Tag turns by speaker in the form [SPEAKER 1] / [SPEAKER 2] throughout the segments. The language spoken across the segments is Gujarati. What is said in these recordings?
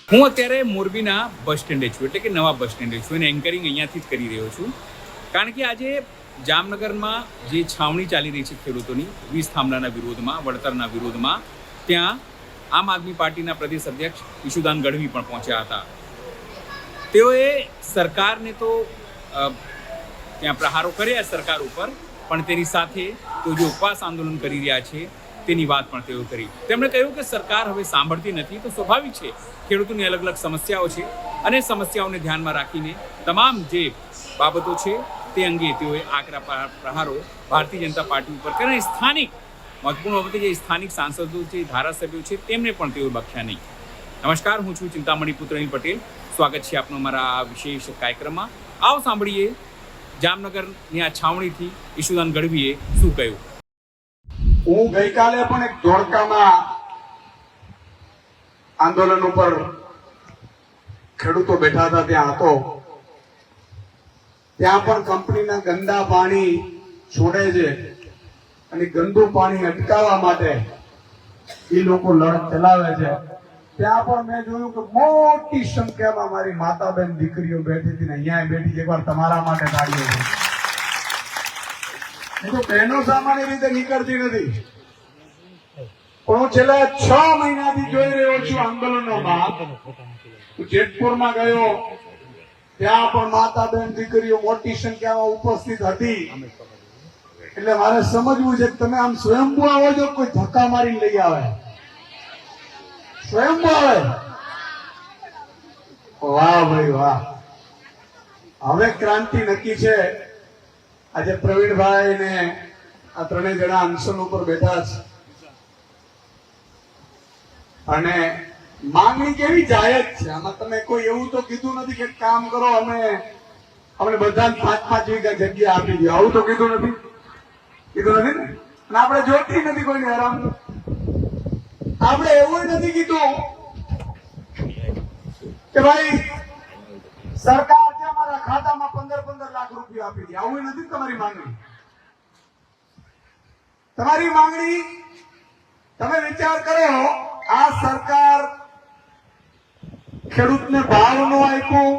[SPEAKER 1] હું અત્યારે મોરબીના બસ સ્ટેન્ડે છું, એટલે કે નવા બસ સ્ટેન્ડે છું, અને એન્કરિંગ અહીંયાથી જ કરી રહ્યો છું. કારણ કે આજે જામનગરમાં જે છાવણી ચાલી રહી છે ખેડૂતોની વીજ થાંભલાના વિરોધમાં, વળતરના વિરોધમાં, ત્યાં આમ આદમી પાર્ટીના પ્રદેશ અધ્યક્ષ ઈશુદાન ગઢવી પણ પહોંચ્યા હતા. તેઓએ સરકારને તો ત્યાં પ્રહારો કર્યા સરકાર ઉપર, પણ તેની સાથે તેઓ જે ઉપવાસ આંદોલન કરી રહ્યા છે તેની વાત પણ તેઓ કરી. તેમણે કહ્યું કે સરકાર હવે સાંભળતી નથી, તો સ્વાભાવિક છે, ખેડૂતોની અલગ અલગ સમસ્યાઓ છે અને સમસ્યાઓને ધ્યાનમાં રાખીને તમામ જે બાબતો છે તે અંગે તેઓએ આકરા પ્રહારો ભારતીય જનતા પાર્ટી ઉપર કર્યા. સ્થાનિક મહત્વપૂર્ણ બાબતે જે સ્થાનિક સાંસદો છે, ધારાસભ્યો છે, તેમને પણ તેઓ બખ્યા નહીં. નમસ્કાર, હું છું ચિંતામણી પુત્રની પટેલ. સ્વાગત છે આપનું અમારા આ વિશેષ કાર્યક્રમમાં. આવો સાંભળીએ જામનગરની આ છાવણીથી ઈશુદાન ગઢવીએ શું કહ્યું.
[SPEAKER 2] હું ગઈકાલે પણ એક ધોળકામાં આંદોલન ઉપર ખેડૂતો બેઠા હતા, ત્યાં હતો. ત્યાં પણ કંપનીના ગંદા પાણી છોડે છે અને ગંદુ પાણી અટકાવવા માટે એ લોકો લડત ચલાવે છે. ત્યાં પણ મેં જોયું કે મોટી સંખ્યામાં મારી માતાબેન દીકરીઓ બેઠી હતી ને અહીંયા બેઠી છે. એકવાર તમારા માટે તાળીઓ છે. તો બહેનો સામાન્ય રીતે નીકળતી નથી, પણ હું છેલ્લા 6 મહિનાથી જોઈ રહ્યો છું આંદોલનોમાં. હું જેતપુરમાં ગયો, ત્યાં પણ માતા બેન દીકરીઓ મોટી સંખ્યામાં ઉપસ્થિત હતી. એટલે મારે સમજવું છે કે તમે આમ સ્વયંભૂ આવો છો, કોઈ ધક્કા મારીને લઈ આવે? સ્વયંભૂ આવે? વાહ ભાઈ વાહ. હવે ક્રાંતિ નક્કી છે. આજે પ્રવીણભાઈ ને આ ત્રણેય જણા અનશન ઉપર બેઠા છે અને માંગણી કેવી જાયજ છે. આમાં તમે કોઈ એવું તો કીધું નથી કે કામ કરો, અમને બધા 5-5 વીઘા જગ્યા આપી દો, આવું તો કીધું નથી ને. અને આપણે જોતી નથી કોઈને હેરાન. આપણે એવું નથી કીધું કે ભાઈ સરકાર જે અમારા ખાતામાં 15-15 લાખ રૂપિયા આપી દે, આવું નથી તમારી માંગણી. તમારી માંગણી તમે વિચાર કરો, આ સરકાર ખેડૂતને ભાવ નો આપ્યો,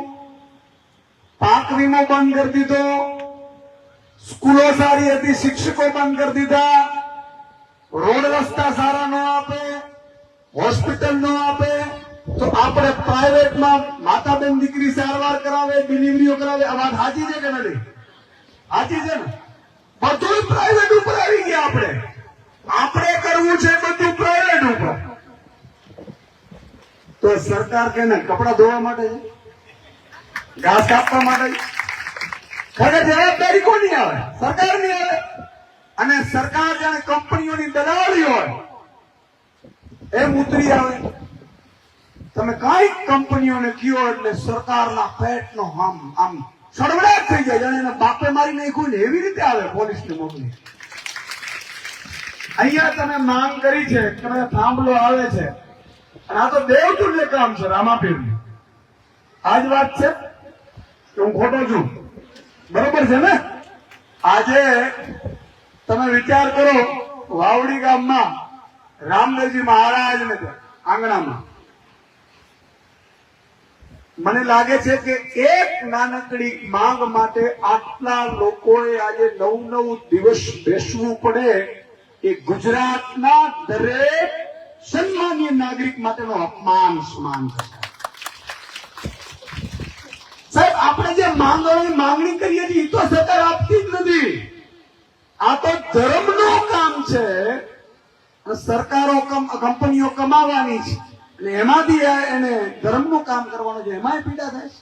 [SPEAKER 2] પાક વીમો બંધ કરી દીધો, સ્કૂલો સારી હતી શિક્ષકો બંધ કરી દીધા, રોડ રસ્તા સારા ન આપે, હોસ્પિટલ ન આપે, તો આપણે પ્રાઇવેટમાં માતા બેન દીકરી સારવાર કરાવે, ડિલિવરીઓ કરાવે. આ વાત સાચી છે કે નથી? સાચી છે ને? બધું પ્રાઇવેટ ઉપર આવી ગયા. આપણે કરવું છે બધું પ્રાઇવેટ ઉપર. તો સરકાર કે કપડા ધોવા માટે, ઘાસ કાપવા માટે, ખરે જવાબદારી કોની આવે? સરકારની આવે. અને સરકાર જાણે કંપનીઓની દલાલી હોય એમ ઉતરી આવે. તમે કઈ કંપનીઓને કયો એટલે સરકારના પેટનો આમ સડવડાટ થઈ જાય, જાણે એના બાપે મારી નાખ્યું ને એવી રીતે આવે પોલીસને મોકલી. અહીંયા તમે માંગ કરી છે, તમે થાંભલો આવે છે, અને આ તો દેવતુલ્ય કામ છે રામાપીરનું. આજ વાત છે કે હું ખોટો છું? બરોબર છે ને? આજે તમે વિચાર કરો, વાવડી ગામમાં રામદેવજી મહારાજ ને આંગણામાં મને લાગે છે કે એક નાનકડી માંગ માટે આટલા લોકોએ આજે 9 દિવસ બેસવું પડે, એ ગુજરાતના દરેક સન્માનીય નાગરિક માટેનો અપમાન સમાન છે. સાહેબ, આપણે જે માંગણી કરીએ છીએ એ તો સરકાર આપતી જ નથી. આ તો ધર્મનું કામ છે. સરકારો કંપનીઓ કમાવાની છે અને એમાંથી એને ધર્મનું કામ કરવાનું છે, એમાંય પીડા થાય છે.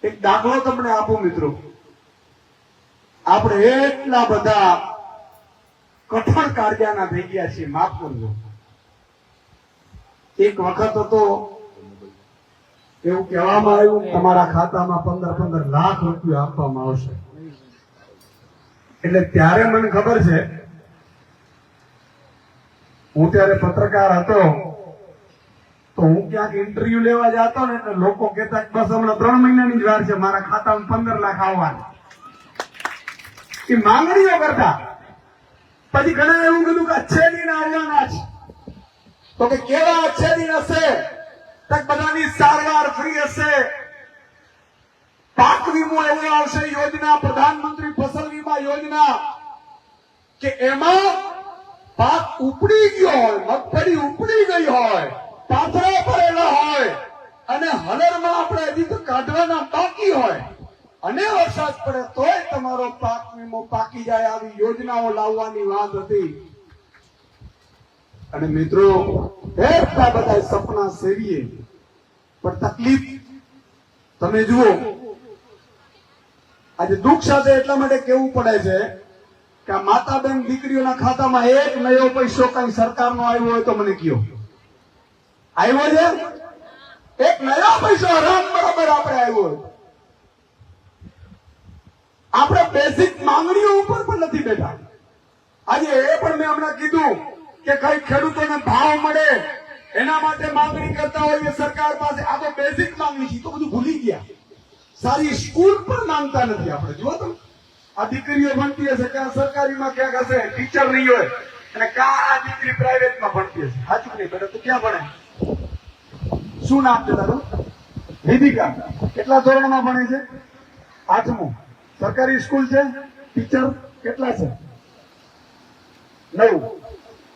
[SPEAKER 2] એક દાખલો તમને આપું મિત્રો. આપણે એટલા બધા કઠણ કાયદાના થઈ ગયા છીએ, માફ કરજો. એક વખત હતો એવું કહેવામાં આવ્યું તમારા ખાતામાં 15-15 લાખ રૂપિયા આપવામાં આવશે. એટલે ત્યારે મને ખબર છે, હું ત્યારે પત્રકાર હતો, તો હું ક્યાંક ઇન્ટરવ્યુ લેવા જતો ને એટલે લોકો કહેતા બસ હમણાં 3 મહિનાની જ વાર છે, મારા ખાતામાં 15 લાખ આવવાના. એ માંગણીઓ કરતા. પછી ઘણા એવું કીધું કે 6 દિન આવવાના છે. તો કે કેવા 6 દિન હશે? તક બધાની સારવાર ફ્રી હશે, પાક વીમો એવો આવશે યોજના, પ્રધાનમંત્રી ફસલ વીમા યોજના, કે એમાં પાક ઉપડી ગયો હોય, મગફળી ઉપડી ગઈ હોય, પાથરા ભરેલા હોય અને હલરમાં આપણે હજી તો કાઢવાના બાકી હોય અને વરસાદ પડે તોય તમારો પાક વીમો પાકી જાય, આવી યોજનાઓ લાવવાની વાત હતી. અને મિત્રો એટલા બધા સપના સેવીએ, પણ તકલીફ તમે જુઓ, આજે દુઃખ સાથે એટલા માટે કેવું પડે છે કે આ માતા બેન દીકરીઓના ખાતામાં એક નયો પૈસો કઈ સરકારનો આવ્યો હોય તો મને કયો, આવ્યો છે? એક નયો પૈસો હરામ બરાબર આપણે આવ્યો હોય. આપણે બેઝિક માંગણીઓ ઉપર પણ નથી બેઠા. આજે એ પણ મેં હમણાં કીધું કે કઈ ખેડૂતોને ભાવ મળે એના માટે માંગણી કરતા હોઈએ સરકાર પાસે. આ તો બેઝિક માંગણી છે, તો બધું ભૂલી ગયા. સારી સ્કૂલ પણ માંગતા નથી આપણે. જુઓ તમે, આ દીકરીઓ ભણતી હશે ક્યાં સરકારીમાં, ક્યાંક હશે ટીચર નહીં હોય, અને ક્યાં આ દીકરી પ્રાઇવેટમાં ભણતી હશે. સાચું નહીં બેટા? તો ક્યાં ભણે? શું નામ છે તારું? વેદિકા. કેટલા ધોરણમાં ભણે છે? 8મું. સરકારી સ્કૂલ છે, ટીચર કેટલા છે? 9.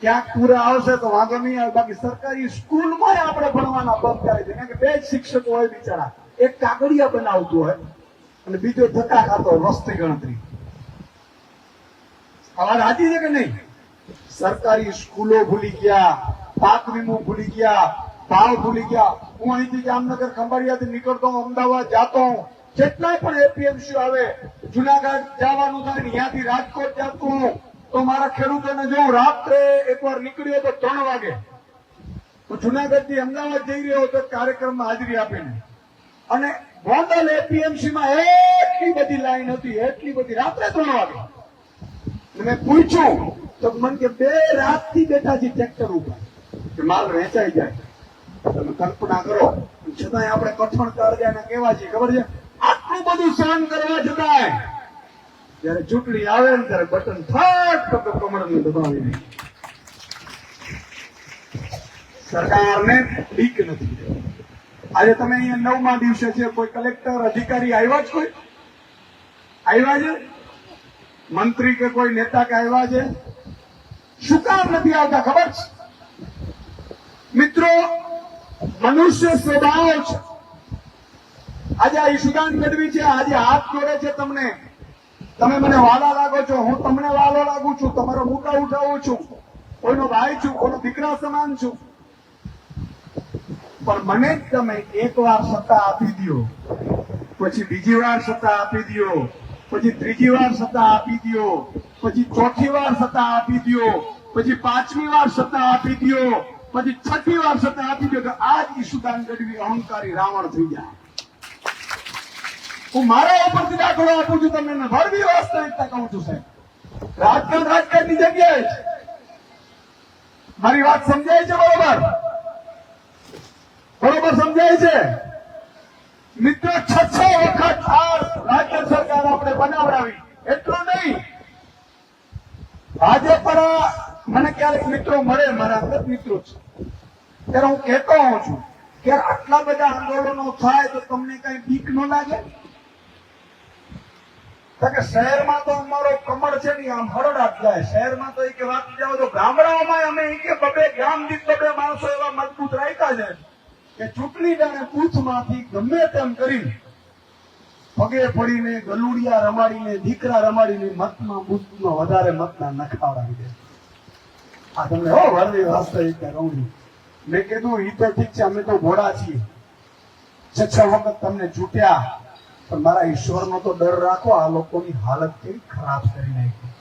[SPEAKER 2] ક્યાંક પૂરા આવશે તો વાંધો નહીં આવે, બાકી સરકારી સ્કૂલમાં આપણે ભણવાના બંધ કરે છે. કારણ કે 2 જ શિક્ષકો હોય બિચારા, એક કાગળિયા બનાવતું હોય અને બીજો ધક્કા ખાતો હોય વસ્તી ગણતરી. આ વાત સાચી છે કે નહીં? સરકારી સ્કૂલો ભૂલી ગયા, પાક વીમો ભૂલી ગયા, ભાવ ભૂલી ગયા. હું અહીંથી જામનગર ખંભાળિયાથી નીકળતો હું, અમદાવાદ જાતો હું, જેટલાય પણ એપીએમસી આવે, જુનાગઢ જવાનું થાય, ત્યાંથી રાજકોટ જતો હું, તો મારા ખેડૂતોને જો રાત્રે એકવાર નીકળ્યો તો 3 વાગે, તો જુનાગઢ થી અમદાવાદ જઈ રહ્યો તો કાર્યક્રમમાં હાજરી આપીને, અને ગોંડલ એપીએમસી માં એટલી બધી લાઈન હતી, એટલી બધી, રાત્રે 3 વાગે. મેં પૂછ્યું તો મને કે 2 રાતથી બેઠા છે ટ્રેક્ટર ઉપર કે માલ વેચાઈ જાય. તમે કલ્પના કરો, છતાંય આપણે કઠણ કાળજાને કેવા છે ખબર છે? આટલું બધું સહન કરવા છતાંય જયારે ચૂંટણી આવે ને ત્યારે બટન ફટ કમરને દબાવી દે. સરકારને બીક નથી. આજે તમે અહીંયા 9મા દિવસે છે, કોઈ કલેક્ટર અધિકારી આવ્યા જ? કોઈ આવ્યા છે? મંત્રી કે કોઈ નેતા કે આવ્યા છે? શું કામ નથી આવતા ખબર છે મિત્રો? મનુષ્ય સ્વભાવ છે. આજે આ ઈશુદાન ગઢવી છે, આજે હાથ જોડે છે તમને, તમે મને વાલા લાગો છો, હું તમને વાલો લાગુ છું, તમારો મુદ્દા ઉઠાવું છું, કોઈનો ભાઈ છું, કોઈનો દીકરા સમાન છું. પણ મને જ તમે એકવાર સત્તા આપી દો, પછી બીજી વાર સત્તા આપી દો, પછી ત્રીજી વાર સત્તા આપી દો, પછી ચોથી વાર સત્તા આપી દો, પછી 5મી વાર સત્તા આપી દો, પછી 6ઠી વાર સત્તા આપી દો, તો આજ ઈશુદાન ગઢવી અહંકારી રાવણ થઈ જાય. હું મારા ઉપરથી દાખલો આપું છું તમને, ભરવી વાસ્તવિકતા કહું છું સાહેબ. રાજકારણની જગ્યાએ છે. મારી વાત સમજાય છે? બરોબર સમજાય છે મિત્રો? 6 વખત આ રાજ્ય સરકાર આપણે બનાવડાવી, એટલું નહીં. ભાજપ મને ક્યારેક મિત્રો મળે, મારા અંગત મિત્રો છે, ત્યારે હું કહેતો હોઉં છું કે આટલા બધા આંદોલનો થાય તો તમને કઈ બીક ન લાગે? કે શહેરમાં તો અમારો કમળ છે ને આમ હરડાટ જાય, શહેરમાં તો કે વાત જાવ તો ગામડાઓમાં અમે કે 2 ગામ દીઠ 2 માણસો એવા મજબૂત રાખ્યા છે કે ચૂંટણી જાણે બૂથમાંથી ગમે તેમ કરી પગે પડીને, ગલુડિયા રમાડીને, દીકરા રમાડીને મતમાં બૂથમાં વધારે મતના નખાવડાવી દે. આ તમને હો વરવી વાસ્તવિકતા કહું છું. મેં કીધું ઈ તો ઠીક છે, અમે તો ઘોડા છીએ, 6 વખત તમને ચૂંટ્યા, પણ મારા ઈશ્વરનો તો ડર રાખો. આ લોકોની હાલત કેવી ખરાબ કરી નાખી.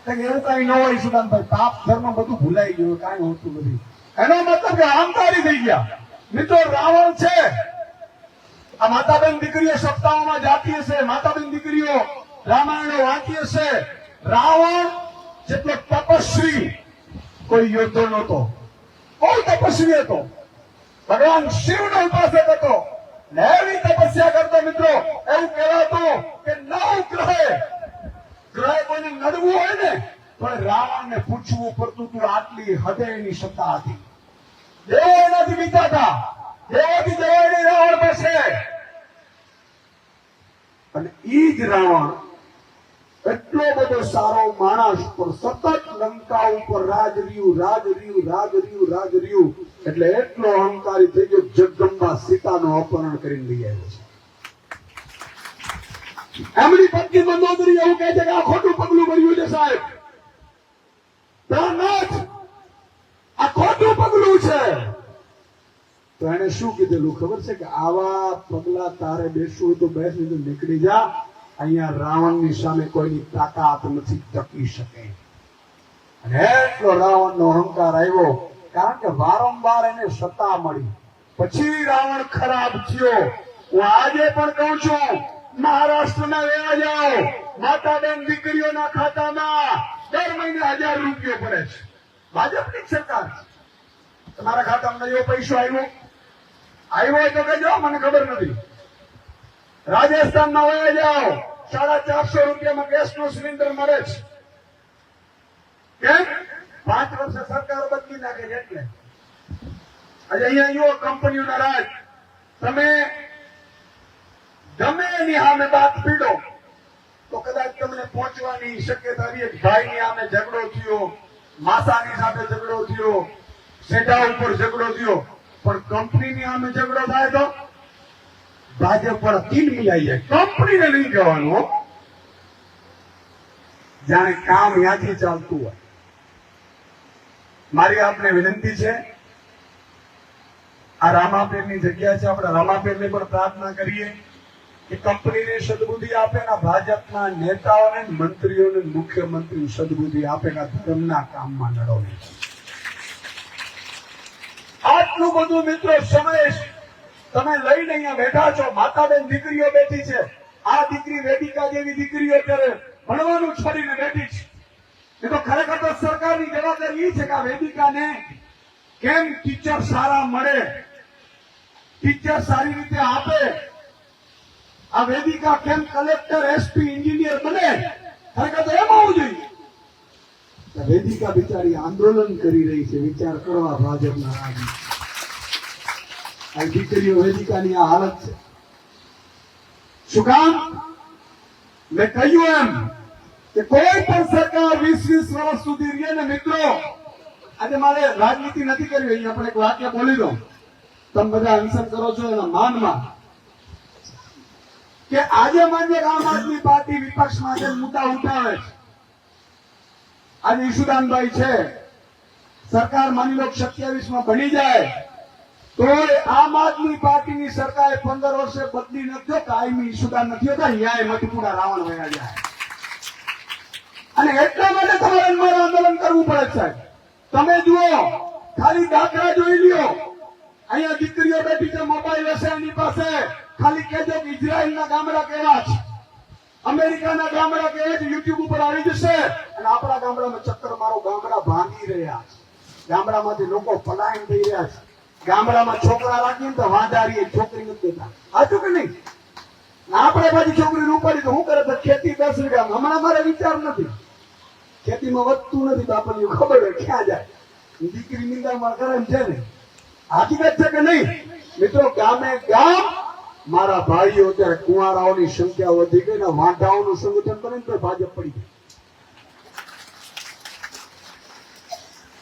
[SPEAKER 2] એવું કઈ ન હોય સુદાનભાઈ, પાપ ધર્મ બધું ભૂલાઈ ગયું, કઈ હોતું નથી. એનો મતલબ કે અહંકારી થઈ ગયા. મિત્રો રાવણ છે. આ માતાબેન દીકરીઓ સપ્તાહોમાં જાતી હશે, માતાબેન દીકરીઓ રામાયણો વાંચી હશે. રાવણ જેટલો તપસ્વી કોઈ યોદ્ધો નહોતો, બહુ તપસ્વી હતો, ભગવાન શિવનો ઉપાસક હતો, એવી તપસ્યા કરતો મિત્રો. એવું કહેવાતું કે 9 ગ્રહે કોઈને નડવું હોય ને પણ રાવણને પૂછવું પડતું હતું. આટલી હૃદયની સત્તા હતી. દેવો એનાથી બીતા હતા. અને ઈ જ રાવણ એટલો બધો સારો માણસ પણ સતત લંકા ઉપર રાજ રહ્યું એટલે એટલો અહંકારી થઈ ગયો જગદંબા સીતાનું અપહરણ કરીને લઈ આવ્યો છે. એમની પત્ની મંદોદરી એવું કહે છે કે આ ખોટું પગલું ભર્યું છે સાહેબ, પ્રાણનાથ આ ખોટું પગલું છે. તો એને શું કીધેલું ખબર છે કે આવા પગલા તારે બેસવું તો બેસ, નહીં તો નીકળી જા, અહીંયા રાવણની સામે કોઈની તાકાત નથી ટકી શકે. અને એટલો રાવણનો અહંકાર આવ્યો કારણ કે વારંવાર એને સત્તા મળી. પછી રાવણ ખરાબ થયો. હું આજે પણ કહું છું, મહારાષ્ટ્રના વેવા જાઓ, માતા બેન દીકરીઓના ખાતામાં દર મહિને 1000 રૂપિયા પડે છે. ભાજપની સરકાર છે. તમારા ખાતામાં એવો પૈસો આવ્યો તો કહેજો, મને ખબર નથી. રાજસ્થાનમાં વયા જાઓ, 450 રૂપિયામાં ગેસનો સિલિન્ડર મળે છે. કેમ? 5 વર્ષે સરકાર બદલી નાખે છે એટલે. આજે અહીંયા કંપનીઓના રાજ, તમે ગમે એની સામે બાત પીડો તો કદાચ તમને પહોંચવાની શક્યતા રહી. ભાઈની સામે ઝઘડો થયો, માસાની સાથે ઝઘડો થયો, સેઠા ઉપર ઝઘડો થયો, પણ કંપનીની સામે ઝઘડો થાય તો ભાજપ પર 3 મિલાઈ જાય. કંપનીને નહીં કહેવાનું, જાણે કામ ત્યાંથી ચાલતું હોય. મારી આપને વિનંતી છે, આ રામાપીરની જગ્યા છે, આપણે રામાપીરને પણ પ્રાર્થના કરીએ કે કંપનીને સદબુદ્ધિ આપે, ના ભાજપના નેતાઓને, મંત્રીઓને, મુખ્યમંત્રી સદબુદ્ધિ આપે, ના ધર્મના કામમાં લડો. આટલું બધું મિત્રો સમય તમે લઈને અહીંયા બેઠા છો, માતા બેન દીકરીઓ બેઠી છે. આ દીકરી વેદિકા જેવી દીકરીઓ અત્યારે ભણવાનું છોડીને બેઠી છે. એ તો ખરેખર તો સરકારની જવાબદારી એ છે કે આ વેદિકાને કેમ ટીચર સારા મળે, ટીચર સારી રીતે આપે. આ વેદિકા કેમ કલેક્ટર, એસપી, એન્જિનિયર બને, ખરેખર તો એમ હોવું જોઈએ. વેદિકા બિચારી આંદોલન કરી રહી છે. વિચાર કરવા ભાજપના રાજ્ય આ દીકરીઓ વેદિકાની આ હાલત છે. શું કામ? મેં કહ્યું એમ કે કોઈ પણ સરકાર 20 વર્ષ સુધી રહે ને મિત્રો, આજે મારે રાજનીતિ નથી કરવી, અહીંયા પણ એક વાક્ય બોલી દઉં, તમે બધા અનશન કરો છો એના માનમાં, કે આજે માન્ય આમ આદમી પાર્ટી વિપક્ષમાં જે મુદ્દા ઉઠાવે છે, આજે ઈશુદાનભાઈ છે, સરકાર માની લો 27માં બની જાય તો આમ આદમી પાર્ટીની સરકારે 15 વર્ષે બદલી નથી, કાયમી ઈશુદાન નથી હોતા, ન્યાય મધુપુરા રાવણ વયા જાય. અને એટલા માટે તમારે મારે આંદોલન કરવું પડે સાહેબ. તમે જુઓ, ખાલી દાખલા જોઈ લ્યો, અહીંયા દીકરીઓ બેઠી છે, મોબાઈલ હશે એની પાસે, ખાલી કહેજો કે ઇઝરાયલના ગામડા કેવા છે, અમેરિકાના ગામડા કેવા છે, યુટ્યુબ ઉપર આવી જશે. અને આપણા ગામડામાં ચક્કર મારો, ગામડા ભાંગી રહ્યા છે, ગામડામાંથી લોકો પલાયન થઈ રહ્યા છે. ગામડામાં છોકરા રાખીને તો વાંધારી છોકરી નથી દેતા, સાચું કે નહીં? આપણે પાછી છોકરી ઉપાડી તો શું કરે? તો ખેતી 10 વીઘામાં. હમણાં મારે વિચાર નથી, ખેતીમાં વધતું નથી, તો આપણને ખબર હોય ક્યાં જાય. દીકરી નિંદામાં કરે એમ છે ને, હકીકત છે કે નહીં મિત્રો? ગામે ગામ મારા ભાઈઓ અત્યારે કુંવારાઓની સંખ્યા વધી ગઈ ને વાંઢાઓનું સંગઠન બને તો ભાજપ પડી ગઈ.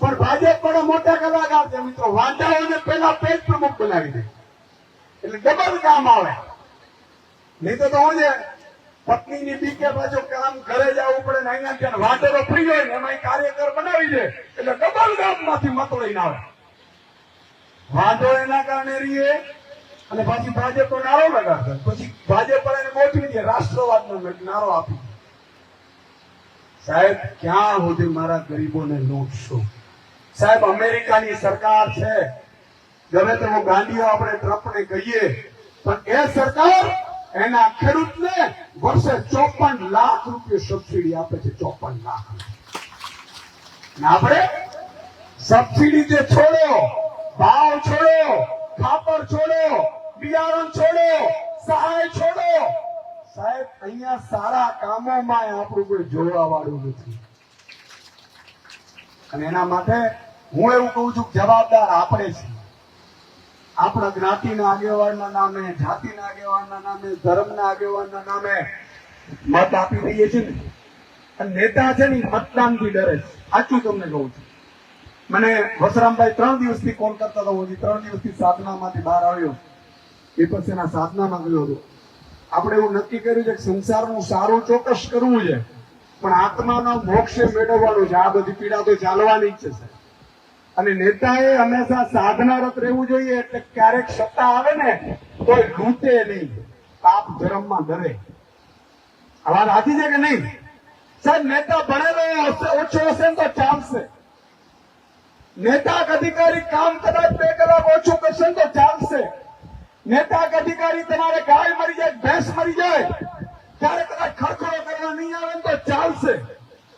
[SPEAKER 2] પણ ભાજપ પણ મોટા કલાકાર છે મિત્રો. વાંઢાઓને પહેલા પેજ પ્રમુખ બનાવી દે એટલે ડબલ કામ આવે. નહીં તો હું છે પત્નીની બીકે પાછું કામ ઘરે જવું પડે ને, અહીંયા ત્યાં વાંઢો ફ્રી હોય ને એમાં કાર્યકર બનાવી દે એટલે ડબલ ગામમાંથી મત લઈને આવે. વાંધો એના કારણે રહીએ અને પાછી ભાજપ નારો લગાડશે, પછી ભાજપ પર એને ગોઠવી દે, રાષ્ટ્રવાદનો નારો આપી. સાહેબ ક્યાં સુધી મારા ગરીબોને લૂંટશું? સાહેબ અમેરિકાની સરકાર છે, ગમે તેવો ગાંધીઓ આપણે ટ્રમ્પને કહીએ, પણ એ સરકાર એના ખેડૂતને વર્ષે 54 લાખ રૂપિયા સબસિડી આપે છે. 54 લાખ. આપણે સબસિડી જે છોડો, ભાવ છોડો, ખાતર છોડો, બિયારણ છોડો, સહાય છોડો, સાહેબ અહીંયા સારા કામોમાં આપણું કોઈ જોવા વાળું નથી. અને એના માટે હું એવું કહું છું, જવાબદાર આપણે છીએ. આપણા જ્ઞાતિના આગેવાનના નામે, જાતિના આગેવાનના નામે, ધર્મના આગેવાનના નામે મત આપી દઈએ છીએ ને. અને નેતા છે ને મતદાનથી ડરે છે. સાચું તમને કહું છું. મને વસરામભાઈ 3 દિવસથી ફોન કરતા હતા. હું 3 દિવસથી સાધનામાંથી બહાર આવ્યો. એ પછી એના સાધનામાં ગયો હતો. આપણે એવું નક્કી કર્યું છે કે સંસારનું સારું ચોક્કસ કરવું છે, પણ આત્માનો મોક્ષ મેળવવાનું છે. આ બધી પીડા તો ચાલવાની જ છે. અને નેતાએ હંમેશા સાધનારત રહેવું જોઈએ. એટલે ક્યારેક સત્તા આવે ને તો લૂંટે નહીં, પાપ ધર્મમાં ડરે. આ વાત સાચી છે કે નહીં સાહેબ? નેતા ભણેલો ઓછો હશે ને તો ચાલશે. નેતા કે અધિકારી કામ કદાચ 2 કલાક ઓછું કરશે ને તો ચાલશે. નેતા કે અધિકારી તમારે ગાય મરી જાય, ભેંસ મરી જાય ત્યારે કદાચ ખડખડો કરવા નહીં આવે ને તો ચાલશે.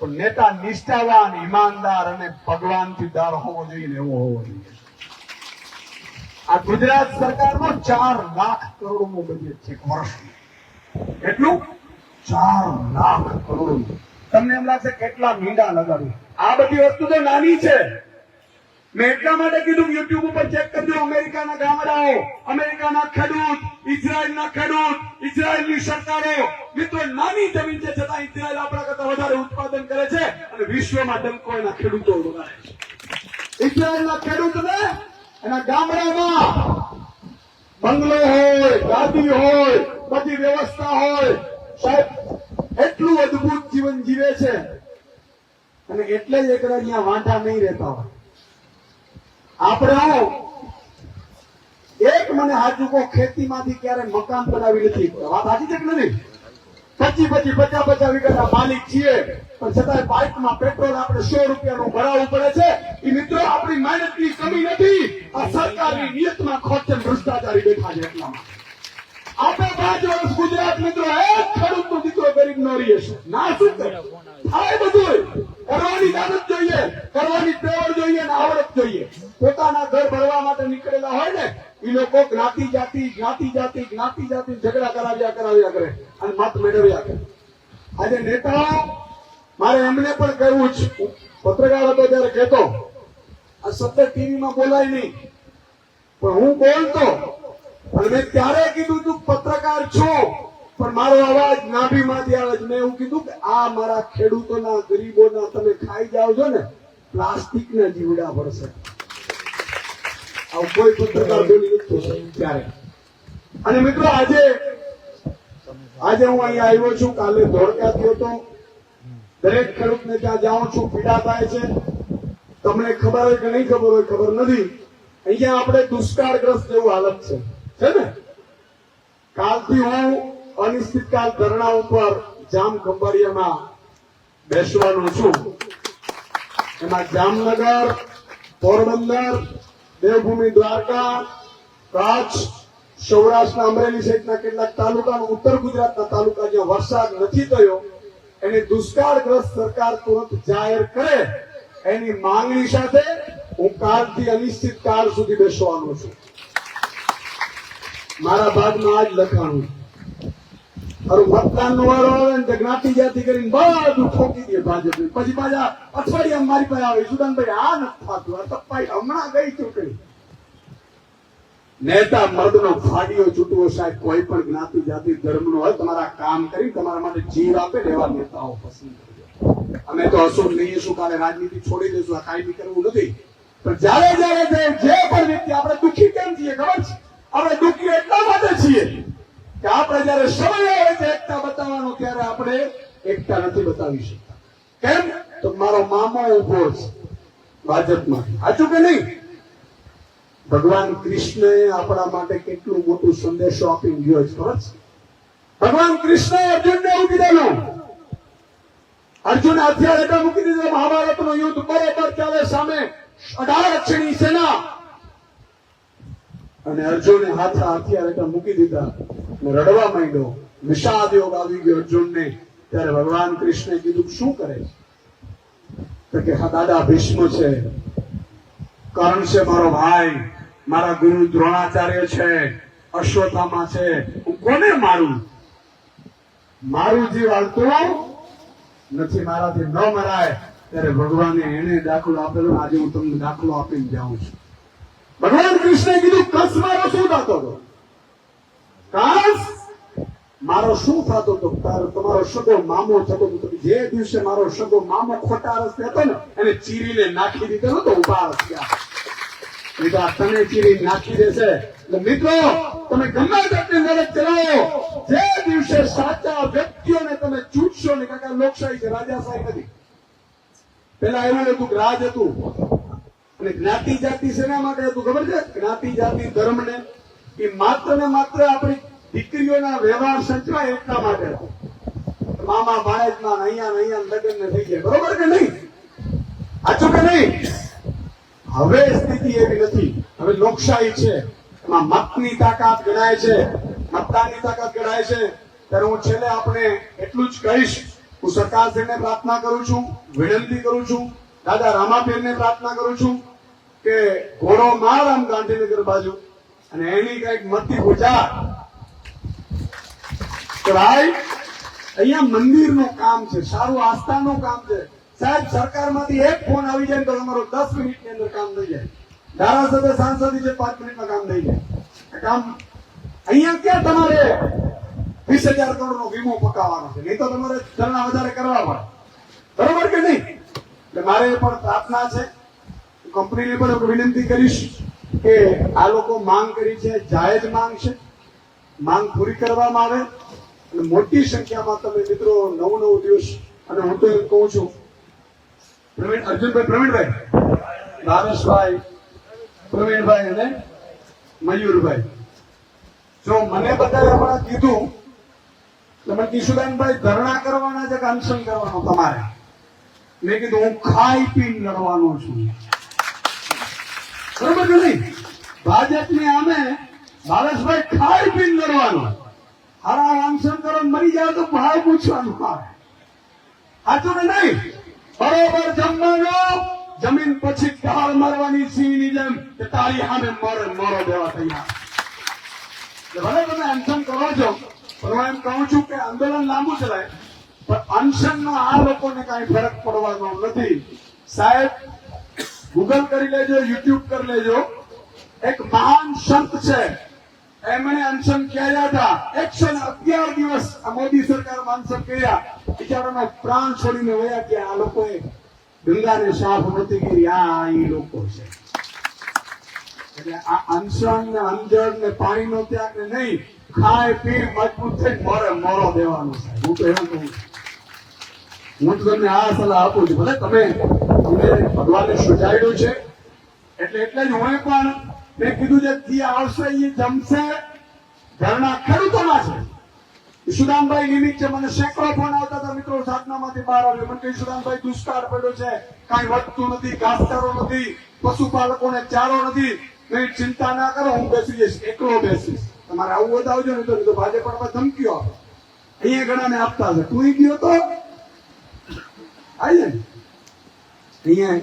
[SPEAKER 2] પણ નેતા નિષ્ઠાવાન, ઈમાનદાર અને ભગવાનથી ડર હોવો જોઈએ ને એવો હોવો જોઈએ. આ ગુજરાત સરકારનો 4 લાખ કરોડનું બજેટ છે એક વર્ષનું. એટલું 4 લાખ કરોડ. તમને એમ લાગશે કેટલા મીંડા લગાડ્યું. આ બધી વસ્તુ તો નાની છે. મેં એટલા માટે કીધું યુટ્યુબ ઉપર ચેક કરજો. અમેરિકાના ગામડાઓ, અમેરિકાના ખેડૂત, ઇઝરાયલના ખેડૂત, ઇઝરાયલની સરકારો. મિત્રો નાની જમીન છે છતાં ઇઝરાયલ આપણા કરતા વધારે ઉત્પાદન કરે છે અને વિશ્વમાં ડંકો એના ખેડૂતો વગાડે છે. ઇઝરાયલના ખેડૂતને એના ગામડામાં બંગલો હોય, ગાડી હોય, બધી વ્યવસ્થા હોય. સાહેબ એટલું અદભુત જીવન જીવે છે અને એટલે જ એક અહીંયા વાંઢા નહીં રહેતા હોય. આપણે એક મને હાજુ કો ખેતીમાંથી ક્યારે મકાન બનાવી નથી. વાત સાચી છે કે નથી? 25-50 વીઘાના માલિક છીએ, પણ છતાંય બાઇકમાં પેટ્રોલ આપણે 100 રૂપિયાનું ભરાવવું પડે છે. એ મિત્રો આપણી મહેનતની કમી નથી, આ સરકારની નિયતમાં ખોટ છે, ભ્રષ્ટાચારી બેઠા છે એટલામાં. આપણે 5 વર્ષ ગુજરાત મિત્રો એક ખેડૂતનો દીકરો ગરીબ ન રહી હશે. ના શું થાય? બધું કરવાની આદત જોઈએ, કરવાની ટેવ જોઈએ ને આવડત જોઈએ. પોતાના ઘર ભરવા માટે નીકળેલા હોય ને એ લોકો જ્ઞાતિ જાતિ ઝઘડા કરાવ્યા કરે અને મત મેળવ્યા કરે. આજે નેતાઓ, મારે એમને પણ કહેવું જ, પત્રકાર હતો ત્યારે કહેતો, આ શબ્દ ટીવીમાં બોલાય નહીં, પણ હું બોલતો અને મેં ત્યારે કીધું તું પત્રકાર છું પણ મારો અવાજ નાભીમાંથી આવે છે. મેં એવું કીધું કે આ મારા ખેડૂતોના, ગરીબોના તમે ખાઈ જાઓ છો ને, પ્લાસ્ટિકના જીવડા પડશે. આવું કોઈ પત્રકાર બોલી નથી ત્યારે. અને મિત્રો આજે હું અહીંયા આવ્યો છું. કાલે ધોળકા થયો હતો. દરેક ખેડૂતને ત્યાં જાઉં છું, પીડા થાય છે. તમને ખબર હોય કે નહીં ખબર હોય ખબર નથી. અહીંયા આપણે દુષ્કાળગ્રસ્ત જેવું હાલત છે ને. કાલથી હું અનિશ્ચિતકાળ ધરણા ઉપર જામ ખંભાળિયામાં બેસવાનો છું. એમાં જામનગર, પોરબંદર, દેવભૂમિ દ્વારકા, કચ્છ, સૌરાષ્ટ્રના અમરેલી સહિતના કેટલાક તાલુકા, ઉત્તર ગુજરાતના તાલુકા જ્યાં વરસાદ નથી થયો એને દુષ્કાળગ્રસ્ત સરકાર તુરંત જાહેર કરે એની માંગણી સાથે હું કાલથી અનિશ્ચિતકાળ સુધી બેસવાનો છું. મારા ભાગમાં આજ લખાણું. મતદાન નો વારો આવે ને જ્ઞાતિ જાતિ કરીને બધું ઠોકી દે ભાજપ. પછી પાછા અઠવાડિયા મારી પાસે આવે, સુદાનભાઈ આ નથી થતું, આ તપાઈ હમણાં ગઈ ચૂંટણી. નેતા મર્દનો ફાડીઓ છૂટવો સાહેબ કોઈ પણ જ્ઞાતિ જાતિ ધર્મનો હોય, તમારા કામ કરી તમારા માટે જીવ આપે એવા નેતાઓ પસંદ કરજો. અમે તો હશું લઈશું, કાલે રાજનીતિ છોડી દઈશું, આ કાયમી કરવું નથી. પણ જયારે જે પણ વ્યક્તિ, આપણે દુઃખી કેમ છીએ ખબર છે? આપણે દુઃખી એટલા માટે છીએ કે આપણે જયારે સમય આવે છે એકતા બતાવવાનો ત્યારે આપણે એકતા નથી બતાવી શકતા. કેમ? તો મારો મામો ઉભો છે ભાજપમાં. સાચું કે નહીં? ભગવાન કૃષ્ણએ આપણા માટે કેટલું મોટું સંદેશો આપી ગયો છે ખબર છે? ભગવાન કૃષ્ણએ અર્જુનને એવું કીધેલું. અર્જુને હથિયાર એટલે મૂકી દીધું. મહાભારતનું યુદ્ધ બરોબર ચાલે, સામે 18 અક્ષરની સેના, અને અર્જુને હથિયાર એટલે મૂકી દીધા અને રડવા માંડ્યો. વિષાદ યોગ આવી ગયો અર્જુનને. ત્યારે ભગવાન કૃષ્ણે કીધું શું કરે છે? કે હા દાદા ભીષ્મ છે, કર્ણ છે મારો ભાઈ, મારા ગુરુ દ્રોણાચાર્ય છે, અશ્વત્થામા છે, હું કોને મારું? મારું જીવ હાલતું નથી, મારાથી ન મરાય. ત્યારે ભગવાને એને દાખલો આપેલો. આજે હું તમને દાખલો આપીને જાઉં છું. ભગવાન કૃષ્ણે કીધું કંસ મારો શું થતો હતો? કંસ મારો શું થતો હતો? તમારો સગો મામો થતો હતો. જે દિવસે મારો સગો મામો ખોટા રસ્તે હતો ને એને ચીરીને નાખી દીધો તો ઉભા રસ્તા. મિત્રો આ તને ચીરી નાખી દેશે. એટલે મિત્રો તમે ગમે તેટલી લડત ચલાવો, જે દિવસે સાચા વ્યક્તિઓને તમે ચૂંટશો ને, કાકા લોકશાહી છે, રાજાશાહી નથી. પેલા એવું હતું કે રાજ હતું અને જ્ઞાતિ જાતિ શેના માટે હતું ખબર છે? જ્ઞાતિ જાતિ ધર્મ ને એ માત્ર ને માત્ર આપણી દીકરીઓના વ્યવહાર સંચવાય એટલા માટે હતું. મામા ભાણેજમાં અહીંયા લગ્ન ને થઈ જાય, બરોબર કે નહીં? સાચું કે નહીં? હવે સ્થિતિ એવી નથી. હવે લોકશાહી છે, એમાં મતની તાકાત ગણાય છે, મતદાનની તાકાત ગણાય છે. ત્યારે હું છેલ્લે આપણે એટલું જ કહીશ, હું સરકારશ્રીને પ્રાર્થના કરું છું, વિનંતી કરું છું, દાદા રામાપીરને પ્રાર્થના કરું છું કે ઘોડો માર આમ ગાંધીનગર બાજુ અને એની કઈક મતી ગુજાર કે ભાઈ અહીંયા મંદિરનું કામ છે, સારું આસ્થાનું કામ છે. સાહેબ સરકારમાંથી એક ફોન આવી જાય તો તમારો 10 મિનિટની અંદર કામ થઈ જાય. ધારાસભ્ય સાંસદ છે 5 મિનિટમાં કામ થઈ જાય. કામ અહીંયા ક્યાં તમારે 20,000 કરોડનો વીમો પકાવવાનો છે? નહીં તો તમારે ધરણા વધારે કરવા પડે, બરોબર કે નહીં? એટલે મારે પણ પ્રાર્થના છે, કંપનીને પણ વિનંતી કરીશ કે આ લોકો માંગ કરી છે, જાયજ માંગ છે, માંગ પૂરી કરવામાં આવે અને મોટી સંખ્યામાં તમે મિત્રો 9 દિવસ. અને હું તો એમ કહું છું, પ્રવીણભાઈ, ભાવેશભાઈ, પ્રવીણભાઈ અને મયુરભાઈ, જો મને બધાએ હમણાં કીધું તમે કિશુદાનભાઈ ધરણા કરવાના છે કે અનશન કરવાનો તમારે? મેં કીધું હું ખાઈ પીને લડવાનો છું, બરોબર કે નહીં? ભાજપને અમે ભાવેશભાઈ ખાઈ પીને લડવાનો. હારા અનશન કરો મરી જાય તો ભાવ પૂછવાનું આવે. સાચું કે નહીં? બરોબર જમવાનું, જમીન પછી ઢાળ મારવાની સિંહની જેમ કે તારી સામે મોરો દેવા તૈયાર. ભલે તમે અનશન કરો છો, પણ હું એમ કહું છું કે આંદોલન લાંબુ ચલાય, પણ અનશનનો આ લોકોને કઈ ફરક પડવાનો નથી. સાહેબ ગૂગલ કરી લેજો, યુટ્યુબ કરી લેજો, એક મહાન સંત છે, એમણે અનશન કર્યા હતા 111 દિવસ. આ મોદી સરકારમાં અનશન કર્યા, બિચારાનો પ્રાણ છોડીને વયા ગયા. આ લોકોએ ગંગાને સાફ નથી કરી. આ એ લોકો છે. એટલે આ અનશન ને અંજળ ને પાણીનો ત્યાગ ને નહીં, ખાય પી મજબૂત થઈ મોરો દેવાનો છે. હું તો એવું કહું, હું તો તમને આ સલાહ આપું છું. ભલે તમે ભગવાને સુજાડ્યું છે એટલે જ હું પણ મેં કીધું છે જે આવશે એ જમશે. ધરણા ખેડૂતોના છે. ઈશુદાનભાઈ નિમિત્ત છે. મને સેંકડો ફોન આવતા હતા મિત્રો, સાધનામાંથી બહાર આવ્યો. મને કહ્યું ઈશુદાનભાઈ દુષ્કાળ પડ્યો છે, કાંઈ વધતું નથી, ઘાસચારો નથી, પશુપાલકોને ચારો નથી. કઈ ચિંતા ના કરો, હું બેસી જઈશ, એકલો બેસીશ. તમારે આવું હોય તો આવજો, ને તો ભાજપ પણ ધમકીઓ આપે. અહીંયા ઘણાને આપતા છે. તું ગયો તો આવીએ ને અહીંયા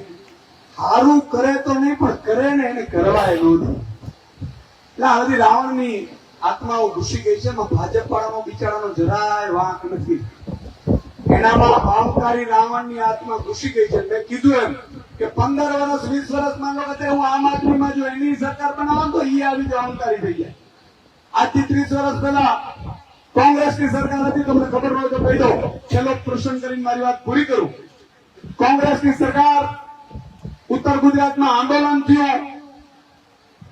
[SPEAKER 2] સારું કરે તો નહીં, પણ કરે ને એને કરવાય ન દે. એટલે હજી રાવણની આત્માઓ ઘૂસી ગઈ છે. ભાજપ વાળાનો બિચારાનો જરાય વાંક નથી. એનામાં અહંકારી રાવણની આત્મા ઘૂસી ગઈ છે. મેં કીધું એમ કે 15 વર્ષ 20 વર્ષ માનો કે હું આમ આદમીમાં જો એની સરકાર બનાવો તો એ આવી જાય અહંકારી થઈ જાય. આજથી 30 વર્ષ પહેલા કોંગ્રેસની સરકાર હતી, તમને ખબર હોય તો કહી દો. છેલ્લો પ્રશ્ન કરીને મારી વાત પૂરી કરું. કોંગ્રેસની સરકાર, ઉત્તર ગુજરાતમાં આંદોલન થયું,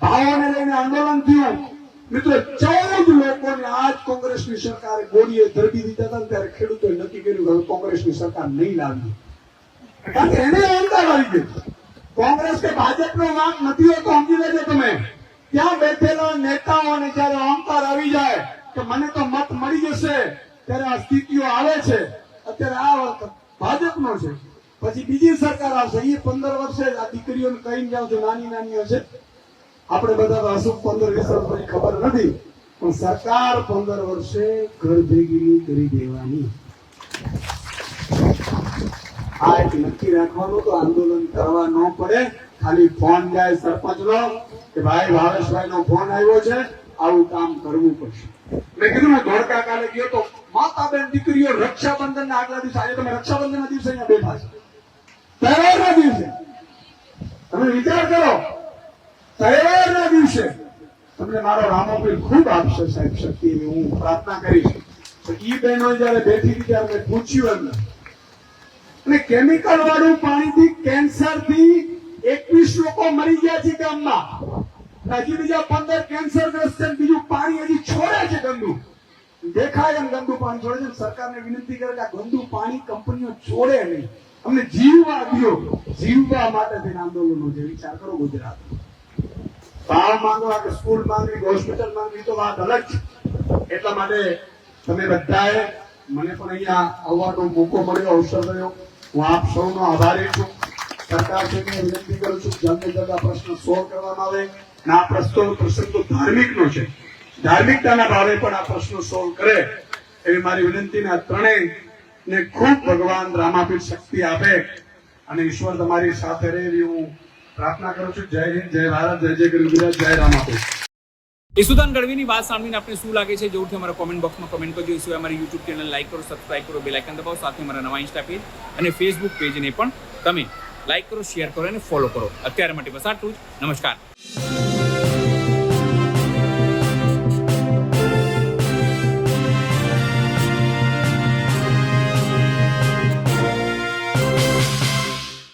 [SPEAKER 2] ભાવોને લઈને આંદોલન થયું. મિત્રો 14 લોકોને આજ કોંગ્રેસની સરકારે ગોળીએ ધરબી દીધા હતા. ત્યારે ખેડૂતોએ નક્કી કર્યું કે હવે કોંગ્રેસની સરકાર નહીં લાવી, કારણ કે એને અહંકાર આવી ગયો. કોંગ્રેસ કે ભાજપનો વાંક નથી હોતો, સમજી લેજો તમે. ત્યાં બેઠેલા નેતાઓને જયારે અહંકાર આવી જાય કે મને તો મત મળી જશે, ત્યારે આ સ્થિતિઓ આવે છે. અત્યારે આ વખત ભાજપનો છે, પછી બીજી સરકાર આવશે. એ 15 વર્ષે આ દીકરીઓને કહીને જાવ છો નાની નાની હશે. આપણે બધા તો હશું 15-20 વર્ષ પછી ખબર નથી, પણ સરકાર 15 વર્ષે ઘર ભેગી કરી દેવાની. આ એક નક્કી રાખવાનું, તો આંદોલન કરવા ન પડે. ખાલી ફોન જાય સરપંચ નો કે ભાઈ ભાવેશભાઈ નો ફોન આવ્યો છે, આવું કામ કરવું પડશે. મેં કીધું ને ધોળકા કાલે ગયો તો માતાબેન દીકરીઓ રક્ષાબંધન ના આગલા દિવસે, આજે તમે રક્ષાબંધન ના દિવસે અહીંયા બેઠા છો, તહેવાર ના દિવસે. તમે વિચાર કરો, તહેવારના દિવસે તમને મારો રામોપીર ખૂબ આપશે સાહેબ શક્તિ એવી હું પ્રાર્થના કરીશ. તો ઈ બહેનો જયારે બેઠી હતી ત્યારે મેં પૂછ્યું એમને, અને કેમિકલ વાળું પાણીથી કેન્સર થી 21 લોકો મરી ગયા છે ગામમાં. હજી બીજા 15 કેન્સરગ્રસ્ત છે. બીજું પાણી હજી છોડે છે ગંદુ, દેખાય એમ ગંદુ પાણી છોડે છે. સરકારને વિનંતી કરે કે આ ગંદુ પાણી કંપનીઓ છોડે નહીં, અમને જીવવા દો. જીવવા માટે થઈને આંદોલનો છે. વિચાર કરો ગુજરાત. ભાવ માંગવા કે સ્કૂલ માંગવી, હોસ્પિટલ માંગવી તો વાત અલગ છે. એટલા માટે તમે બધાએ મને પણ અહીંયા આવવાનો મોકો મળ્યો, અવસર મળ્યો. હું આપ સૌનો આભારી છું. સરકારશ્રીને વિનંતી કરું છું જલ્દી જલ્દી આ પ્રશ્ન સોલ્વ કરવામાં આવે. અને આ પ્રસંગ તો ધાર્મિકનો છે, ધાર્મિકતાના ભાવે પણ આ પ્રશ્નો સોલ્વ કરે એવી મારી વિનંતીને આ ત્રણેય ને ખૂબ ભગવાન રામાપીર શક્તિ આપે અને ઈશ્વર તમારી સાથે રહે એવી હું પ્રાર્થના કરું છું. જય હિન્દ, જય ભારત, જય જય ગુજરાત, જય રામાપીર.
[SPEAKER 1] ઈસુદાન ગઢવીની વાત સાંભળીને આપને શું લાગે છે જરૂરથી અમારા કોમેન્ટ બોક્સમાં કમેન્ટ કરજો. એ સિવાય અમારી યુટ્યુબ ચેનલ લાઈક કરો, સબસ્ક્રાઇબ કરો, બેલ આઇકન દબાવો. સાથે અમારા નવા ઇન્સ્ટા પેજ અને ફેસબુક પેજને પણ તમે લાઈક કરો, શેર કરો અને ફોલો કરો. અત્યારે માટે બસ આટલું જ. નમસ્કાર.